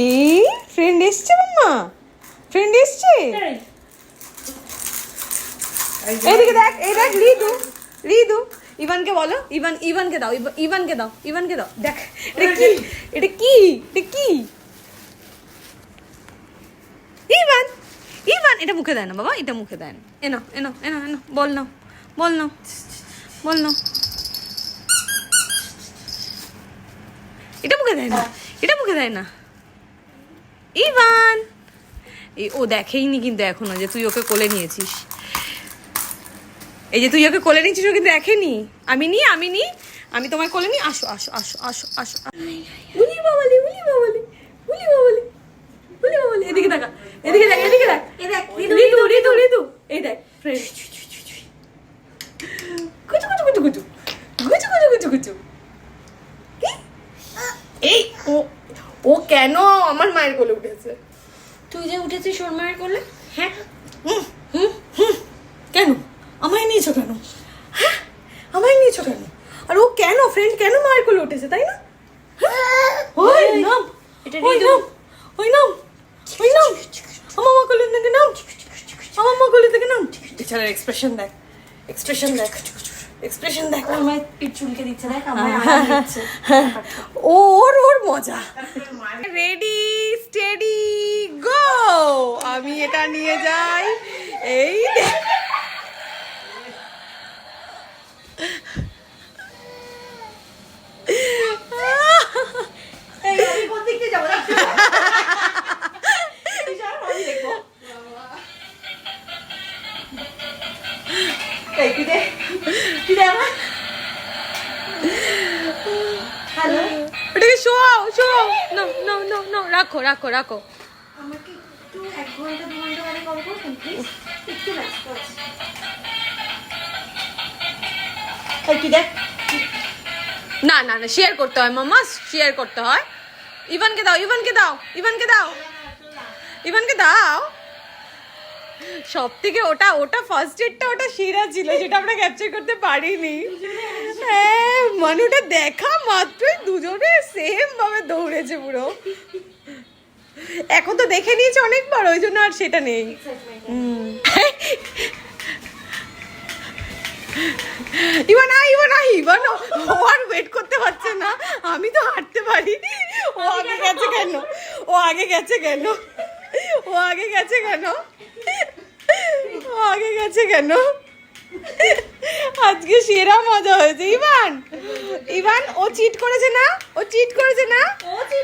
এই ফ্রেন্ড এসছে মাম্মা, ফ্রেন্ড এসছে। এইদিকে দেখ, এই দেখ রিদু, রিদু ইভানকে বলো, ইভান, ইভানকে দাও, ইভানকে দাও, ইভানকে দাও। দেখ এটা কি, এটা কি, এটা কি? ইভান, ইভান এটা মুখে দেয় না বাবা, এটা মুখে দেয় না। এনো এনো এনো এনো, বল নাও, বল নাও, বল নাও। এটা মুখে দেয় না, এটা মুখে দেয় না। ইভান এই ও দেখেইনি কিন্তু এখনো যে তুই ওকে কোলে নিয়েছিস। এই যে তুই ওকে কোলে নিয়েছিস ও কিন্তু দেখেনি। আমি নি, আমি নি, আমি তোমার কোলে নি। আসো আসো আসো আসো আসো। উলি বাবালি, উলি বাবালি, উলি বাবালি, উলি বাবালি। এদিকে দেখা, এদিকে দেখ, এদিকে দেখ, এই দেখ রিদু, রিদু, রিদু এই দেখ ফ্রেন্ড। কুচু কুচু কুচু কুচু, কুচু কুচু কুচু কুচু। এই ও, ও কেন আমার মায়ের কোলে উঠেছে? তুই যে উঠেছিস ওর মায়ের কোলে? হ্যাঁ, কেন আমায় নিয়েছো কেন? হ্যাঁ, আমায় নিয়েছো কেন? আর ও কেন ফ্রেন্ড কেন মায়ের কোলে উঠেছে, তাই না? ওই নাম, এটা ওই রিদু। নাম, ওই নাম, ওই নাম। আমার মা কোলে থেকে নাম, আমার মা কোলে থেকে নাম। বেচারার এক্সপ্রেশন দেখ, এক্সপ্রেশন দেখ, এক্সপ্রেশন দেখ। ওর মায়ের পিঠ চুলকে দিচ্ছে, দেখ আমায় আরাম দিচ্ছে। ওর ওর মজা। Ready steady go. আমি এটা নিয়ে যাই। এই দেখ, এই আমি কোন দিক দিয়ে যাবো? আমি দেখবো। এই তুই দে, তুই দে আমার। হ্যালো, ওটাকে শোয়াও, শোয়াও। নো নো নো নো, রাখো রাখো রাখো। আমাকে একটু 1 ঘন্টা 2 ঘন্টা পরে কল করবেন প্লিজ, একটু ব্যস্ত আছি। এই তুই দেখ, না না না, শেয়ার করতে হয় মামা, শেয়ার করতে হয়। ইভানকে দাও, ইভানকে দাও, ইভানকে দাও, ইভানকে দাও। সব থেকে ওটা, ওটা ফার্স্ট এডটা ওটা সেরা ছিল, যেটা আমরা ক্যাপচার করতে পারিনি। হ্যাঁ মানে ওটা দেখা মাত্রই দুজনে সেম ভাবে দৌড়েছে পুরো। এখন তো দেখে নিয়েছে অনেকবার, ওই জন্য আর সেটা নেই। ইভান আই, ইভান আই, ইভান ও আর ওয়েট করতে পারছে না। আমি তো হাঁটতে পারি। ও আগে গেছে কেন? ও আগে গেছে কেন? ও আগে গেছে কেন? ও আগে গেছে কেন? আজকে সেরা মজা হয়েছে। ইভান, ইভান ও চিট করেছে না? ও চিট করেছে না? ও চিট